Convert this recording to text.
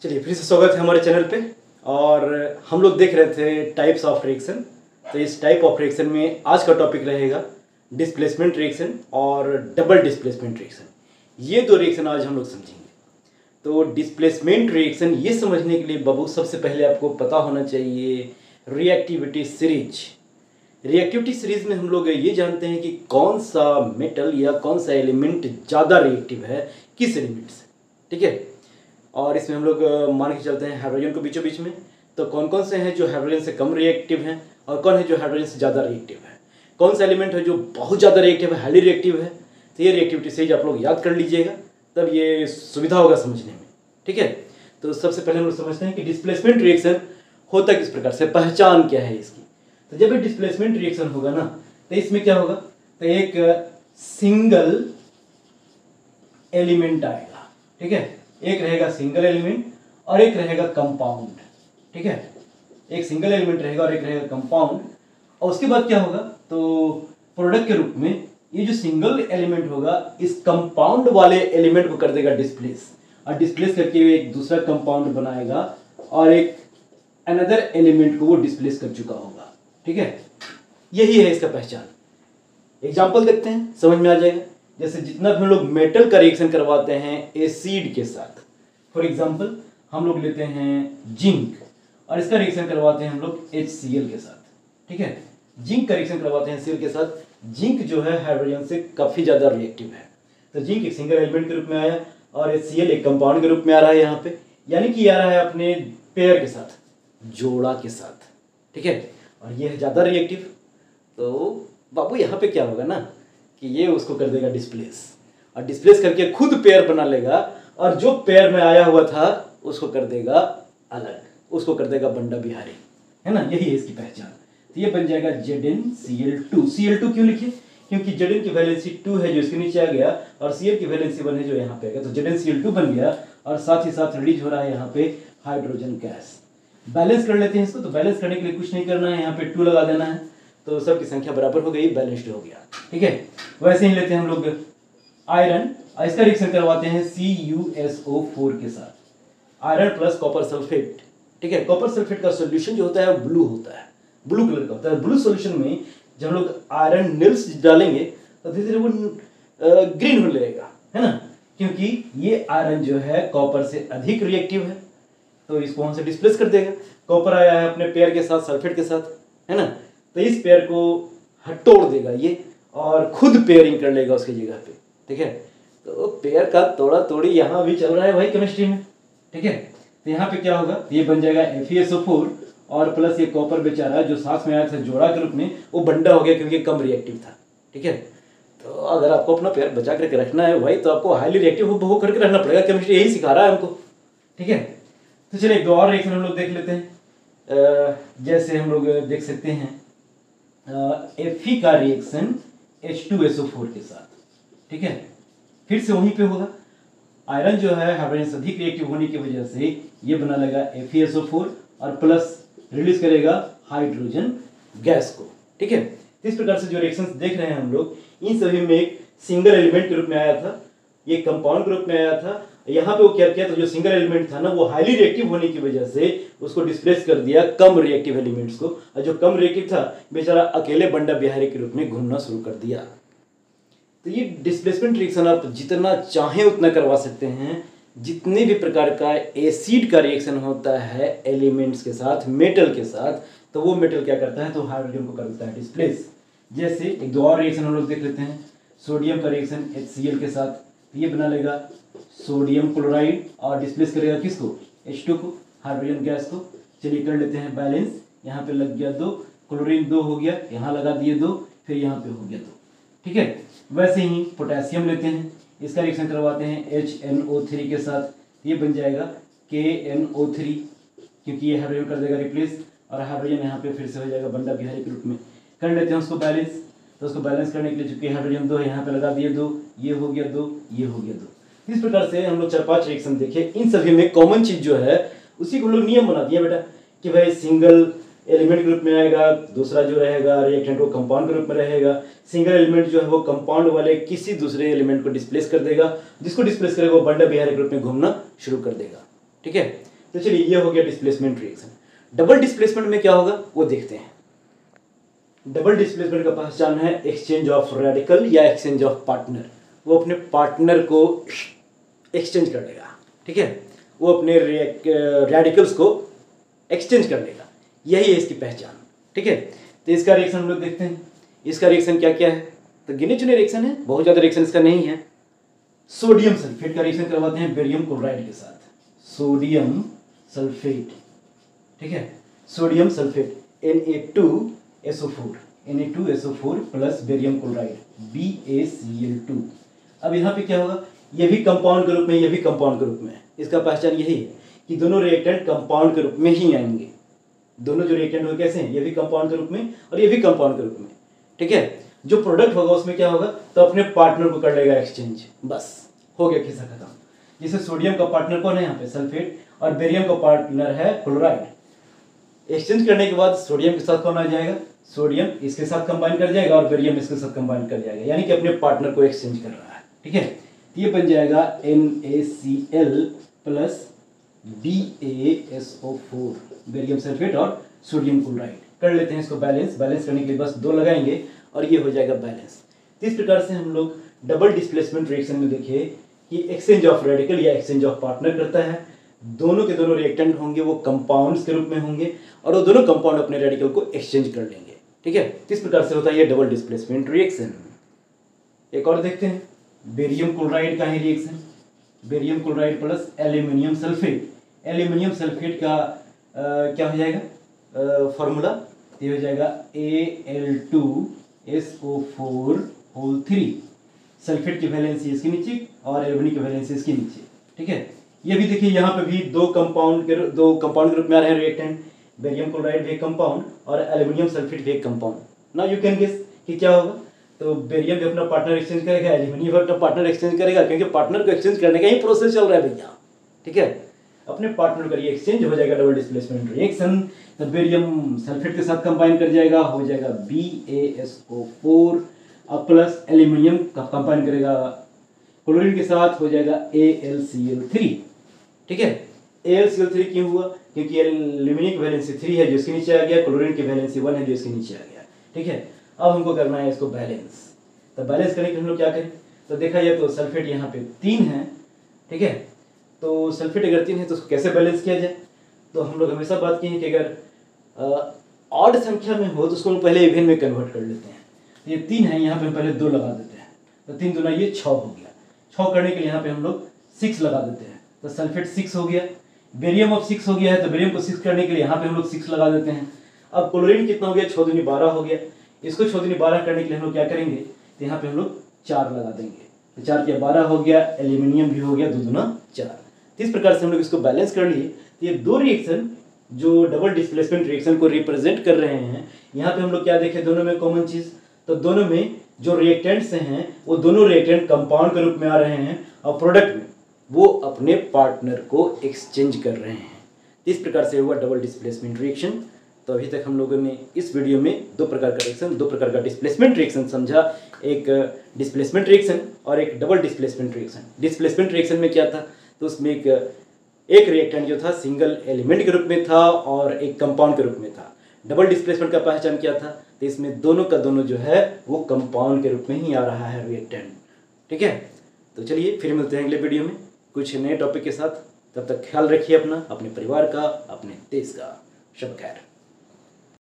चलिए फिर से स्वागत है हमारे चैनल पे। और हम लोग देख रहे थे टाइप्स ऑफ रिएक्शन। तो इस टाइप ऑफ रिएक्शन में आज का टॉपिक रहेगा डिस्प्लेसमेंट रिएक्शन और डबल डिस्प्लेसमेंट रिएक्शन। ये दो रिएक्शन आज हम लोग समझेंगे। तो डिस्प्लेसमेंट रिएक्शन ये समझने के लिए बाबू सबसे पहले आपको पता होना चाहिए रिएक्टिविटी सीरीज। रिएक्टिविटी सीरीज में हम लोग ये जानते हैं कि कौन सा मेटल या कौन सा एलिमेंट ज़्यादा रिएक्टिव है किस एलिमेंट से, ठीक है। और इसमें हम लोग मान के चलते हैं हाइड्रोजन को बीचों बीच में। तो कौन कौन से हैं जो हाइड्रोजन से कम रिएक्टिव हैं और कौन है जो हाइड्रोजन से ज़्यादा रिएक्टिव है, कौन सा एलिमेंट है जो बहुत ज़्यादा रिएक्टिव है, हाईली रिएक्टिव है। तो ये रिएक्टिविटी सीरीज आप लोग याद कर लीजिएगा, तब ये सुविधा होगा समझने में, ठीक है। तो सबसे पहले हम लोग समझते हैं कि डिस्प्लेसमेंट रिएक्शन होता किस प्रकार से, पहचान क्या है इसकी। तो जब ये डिस्प्लेसमेंट रिएक्शन होगा ना, तो इसमें क्या होगा, तो एक सिंगल एलिमेंट आएगा, ठीक है। एक रहेगा सिंगल एलिमेंट और एक रहेगा कंपाउंड, ठीक है। एक सिंगल एलिमेंट रहेगा और एक रहेगा कंपाउंड। और उसके बाद क्या होगा, तो प्रोडक्ट के रूप में ये जो सिंगल एलिमेंट होगा इस कंपाउंड वाले एलिमेंट को कर देगा डिस्प्लेस, और डिस्प्लेस करके एक दूसरा कंपाउंड बनाएगा और एक अनदर एलिमेंट को वो डिस्प्लेस कर चुका होगा, ठीक है। यही है इसका पहचान। एग्जाम्पल देखते हैं, समझ में आ जाएगा। जैसे जितना भी हम लोग मेटल का रिएक्शन करवाते हैं एसिड के साथ, फॉर एग्जांपल हम लोग लेते हैं जिंक और इसका रिएक्शन करवाते हैं हम लोग HCl के साथ, ठीक है। जिंक का रिएक्शन करवाते हैं HCl के साथ। जिंक जो है हाइड्रोजन से काफ़ी ज़्यादा रिएक्टिव है। तो जिंक एक सिंगल एलिमेंट के रूप में आया और HCl एक कंपाउंड के रूप में आ रहा है यहाँ पे, यानी कि आ रहा है अपने पेयर के साथ, जोड़ा के साथ, ठीक है। और ये है ज़्यादा रिएक्टिव। तो बाबू यहाँ पे क्या होगा ना कि ये उसको कर देगा डिस्प्लेस, और डिस्प्लेस करके खुद पेयर बना लेगा, और जो पेयर में आया हुआ था उसको कर देगा अलग, उसको कर देगा बंडा बिहारी, है ना। यही है इसकी पहचान। तो ये बन जाएगा ZnCl2। Cl2 क्यों लिखे, क्योंकि Zn की वैलेंसी 2 है जो इसके नीचे आ गया, और Cl की वैलेंसी 1 है जो यहाँ पे आ गया। तो ZnCl2 बन गया, और साथ ही साथ रिलीज हो रहा है यहाँ पे हाइड्रोजन गैस। बैलेंस कर लेते हैं इसको। तो बैलेंस करने के लिए कुछ नहीं करना है, यहाँ पे 2 लगा देना है, तो सबकी संख्या बराबर हो गई, बैलेंस्ड हो गया, ठीक है। वैसे ही लेते हैं हम लोग आयरन, इसका रिएक्शन करवाते हैं CuSO4 के साथ, आयरन प्लस कॉपर सल्फेट, ठीक है। कॉपर सल्फेट का सॉल्यूशन जो होता है ब्लू होता है, ब्लू कलर का होता है। ब्लू सॉल्यूशन में जब हम लोग आयरन निल्स डालेंगे तो धीरे धीरे वो ग्रीन हो जाएगा, है ना, क्योंकि ये आयरन जो है कॉपर से अधिक रिएक्टिव है, तो इसको वहां से डिस्प्लेस कर देगा। कॉपर आया है अपने पेयर के साथ, सल्फेट के साथ, है ना, तो इस पेयर को हटोड़ देगा ये और खुद पेयरिंग कर लेगा उसकी जगह पे, ठीक है। तो पेयर का तोड़ा तोड़ी यहाँ भी चल रहा है भाई केमिस्ट्री में, ठीक है। तो यहाँ पे क्या होगा, ये बन जाएगा FeSO4 और प्लस ये कॉपर बेचारा जो साथ में आया था जोड़ा के रूप में, वो बंडा हो गया क्योंकि कम रिएक्टिव था, ठीक है। तो अगर आपको अपना पेयर बचा करके रखना है भाई, तो आपको हाईली रिएक्टिव हो करके रखना पड़ेगा। केमिस्ट्री यही सिखा रहा है हमको, ठीक है। तो चलिए दो और रिएक्शन हम लोग देख लेते हैं। जैसे हम लोग देख सकते हैं Fe का रिएक्शन H2SO4 के साथ, ठीक है। फिर से वहीं पे होगा। आयरन जो है हाइड्रोजन से अधिक रिएक्टिव होने की वजह से ये बना लेगा FeSO4 और प्लस रिलीज करेगा हाइड्रोजन गैस को, ठीक है। इस प्रकार से जो रिएक्शंस देख रहे हैं हम लोग, इन सभी में एक सिंगल एलिमेंट के रूप में आया था, ये कंपाउंड के रूप में आया था। यहाँ पे वो क्या किया, तो जो सिंगल एलिमेंट था ना वो हाईली रिएक्टिव होने की वजह से उसको डिस्प्लेस कर दिया कम रिएक्टिव एलिमेंट्स को, और जो कम रिएक्टिव था बेचारा अकेले बंडा बिहारी के रूप में घूमना शुरू कर दिया। तो ये डिस्प्लेसमेंट रिएक्शन आप जितना चाहें उतना करवा सकते हैं। जितने भी प्रकार का एसिड का रिएक्शन होता है एलिमेंट्स के साथ, मेटल के साथ, तो वो मेटल क्या करता है, तो हाइड्रोजन को कर देता है डिस्प्लेस। जैसे एक दो और रिएक्शन हम लोग देख लेते हैं। सोडियम का रिएक्शन HCl के साथ, ये बना लेगा सोडियम क्लोराइड और डिस्प्लेस करेगा किसको, H2 को, हाइड्रोजन गैस को। चलिए कर लेते हैं बैलेंस। यहाँ पे लग गया 2, क्लोरीन 2 हो गया, यहाँ लगा दिए 2, फिर यहाँ पे हो गया 2, ठीक है। वैसे ही पोटेशियम लेते हैं, इसका रिएक्शन करवाते हैं HNO3 के साथ, ये बन जाएगा KNO3, क्योंकि ये हाइड्रोजन कर देगा रिप्लेस, और हाइड्रोजन यहाँ पे फिर से हो जाएगा बंडा बिहारी के रूप में। कर लेते हैं उसको बैलेंस। तो उसको बैलेंस करने के लिए चूंकि हाइड्रोजन 2 है, यहाँ पे लगा दिए 2, ये हो गया 2, ये हो गया 2। इस प्रकार से हम लोग 4-5 रिएक्शन देखे। इन सभी में कॉमन चीज जो है उसी को हम लोग नियम बना दिया बेटा, कि भाई सिंगल एलिमेंट के रूप में आएगा, दूसरा जो रहेगा रिएक्टेंट वो कंपाउंड के रूप में रहेगा। सिंगल एलिमेंट जो है वो कंपाउंड वाले किसी दूसरे एलिमेंट को डिस्प्लेस कर देगा, जिसको डिस्प्लेस करेगा वो बंडा बिहारी के रूप में घूमना शुरू कर देगा, ठीक है। तो चलिए ये हो गया डिस्प्लेसमेंट रिएक्शन। डबल डिस्प्लेसमेंट में क्या होगा वो देखते हैं। डबल डिस्प्लेसमेंट का पहचान है एक्सचेंज ऑफ रेडिकल या एक्सचेंज ऑफ पार्टनर। वो अपने पार्टनर को एक्सचेंज कर लेगा, ठीक है, वो अपने रेडिकल्स को एक्सचेंज कर लेगा, यही है इसकी पहचान, ठीक है। तो इसका रिएक्शन हम लोग देखते हैं। इसका रिएक्शन क्या क्या है, तो गिने चुने रिएक्शन है, बहुत ज़्यादा रिएक्शन इसका नहीं है। सोडियम सल्फेट का रिएक्शन करवाते हैं बेरियम क्लोराइड के साथ, सोडियम सल्फेट, ठीक है, sodium sulphate Na2SO4 Na2SO4 plus barium chloride BaCl2। अब यहाँ पे क्या होगा, ये भी कंपाउंड के रूप में, ये भी कंपाउंड के रूप में। इसका पहचान यही है कि दोनों रिएक्टेंट कंपाउंड के रूप में ही आएंगे। दोनों जो रिएक्टेंट होंगे कैसे हैं, ये भी कंपाउंड के रूप में और ये भी कंपाउंड के रूप में, ठीक है। जो प्रोडक्ट होगा उसमें क्या होगा, तो अपने पार्टनर को कर लेगा एक्सचेंज, बस हो गया किस्सा खत्म। जैसे सोडियम का पार्टनर कौन है यहाँ पे, सल्फेट, और बेरियम का पार्टनर है क्लोराइड। एक्सचेंज करने के बाद सोडियम के साथ कौन आ जाएगा, सोडियम इसके साथ कंबाइन कर जाएगा और बेरियम इसके साथ कंबाइन कर जाएगा, यानी कि अपने पार्टनर को एक्सचेंज कर रहा है, ठीक है। ये बन जाएगा NaCl plus BaSO4 barium sulphate और सोडियम क्लोराइड। कर लेते हैं इसको बैलेंस। बैलेंस करने के लिए बस 2 लगाएंगे और ये हो जाएगा बैलेंस। तो इस प्रकार से हम लोग डबल डिस्प्लेसमेंट रिएक्शन में देखिए कि एक्सचेंज ऑफ रेडिकल या एक्सचेंज ऑफ पार्टनर करता है। दोनों के दोनों रिएक्टेंट होंगे वो कंपाउंड्स के रूप में होंगे और वो दोनों कंपाउंड अपने रेडिकल को एक्सचेंज कर लेंगे, ठीक है। इस प्रकार से होता है ये डबल डिस्प्लेसमेंट रिएक्शन। एक और देखते हैं, बेरियम क्लोराइड का ही reaction, barium chloride plus aluminium sulphate. Aluminium sulphate का क्या हो जाएगा फॉर्मूला, ये हो जाएगा Al2SO4 सल्फेट की वैलेंसी इसके नीचे और एल्यूमिनियम की वैलेंसी इसके नीचे, ठीक है। ये भी देखिए यहाँ पे भी दो कंपाउंड के रूप में आ रहे हैं रिएक्टेंट, बेरियम क्लोराइड भी एक कंपाउंड और एल्यूमिनियम सल्फेट भी एक compound. Now you can guess कि क्या होगा, तो बेरियम भी अपना पार्टनर एक्सचेंज करेगा, एल्यूमिनियम भी अपना पार्टनर एक्सचेंज करेगा, क्योंकि पार्टनर को एक्सचेंज करने का ही प्रोसेस चल रहा है भैया, ठीक है। अपने पार्टनर का ये एक्सचेंज हो जाएगा डबल डिस्प्लेसमेंट रिएक्शन। तो बेरियम सल्फेट के साथ कंबाइन कर जाएगा, हो जाएगा BaSO4 और प्लस एल्यूमिनियम का कंबाइन करेगा क्लोरीन के साथ, हो जाएगा AlCl3, ठीक है। AlCl3 क्यों हुआ, क्योंकि एल्यूमिनियम की वैलेंसी 3 है जो इसके नीचे आ गया, क्लोरीन की वैलेंसी 1 है जो इसके नीचे आ गया, ठीक है। अब हमको करना है इसको बैलेंस। तो बैलेंस करने के लिए हम लोग क्या करें, तो देखा जाए तो सल्फेट यहाँ पे 3 है, ठीक है। तो सल्फेट अगर 3 है तो उसको कैसे बैलेंस किया जाए, तो हम लोग हमेशा बात की है कि अगर ऑड संख्या में हो तो उसको हम पहले इवन में कन्वर्ट कर लेते हैं। तो ये 3 है, यहाँ पे हम पहले 2 लगा देते हैं, तो 3 दूना ये 6 हो गया। 6 करने के लिए यहाँ पे हम लोग 6 लगा देते हैं, तो सल्फेट 6 हो गया। बेरियम अब 6 हो गया है, तो बेरियम को 6 करने के लिए यहाँ पे हम लोग 6 लगा देते हैं। अब क्लोरीन कितना हो गया, 6 दूनी 12 हो गया। इसको 6 दूनी 12 करने के लिए हम लोग क्या करेंगे, तो यहाँ पे हम लोग 4 लगा देंगे, तो 4 के 12 हो गया, एल्यूमिनियम भी हो गया 2 दूना 4। इस प्रकार से हम लोग इसको बैलेंस कर लिए। तो ये 2 रिएक्शन जो डबल डिस्प्लेसमेंट रिएक्शन को रिप्रेजेंट कर रहे हैं, यहाँ पे हम लोग क्या देखें, दोनों में कॉमन चीज, तो दोनों में जो रिएक्टेंट्स हैं वो दोनों रिएक्टेंट कंपाउंड के रूप में आ रहे हैं और प्रोडक्ट में वो अपने पार्टनर को एक्सचेंज कर रहे हैं। इस प्रकार से हुआ डबल डिस्प्लेसमेंट रिएक्शन। तो अभी तक हम लोगों ने इस वीडियो में 2 प्रकार का रिएक्शन, 2 प्रकार का डिस्प्लेसमेंट रिएक्शन समझा, एक डिस्प्लेसमेंट रिएक्शन और एक double displacement reaction. Displacement reaction में क्या था, तो उसमें एक रिएक्टेंट जो था सिंगल एलिमेंट के रूप में था और एक कंपाउंड के रूप में था। डबल डिस्प्लेसमेंट का पहचान क्या था, तो इसमें दोनों का दोनों जो है वो कंपाउंड के रूप में ही आ रहा है रिएक्टेंट, ठीक है। तो चलिए फिर मिलते हैं अगले वीडियो में कुछ नए टॉपिक के साथ। तब तक ख्याल रखिए अपना, अपने परिवार का, अपने देश का। शब खैर।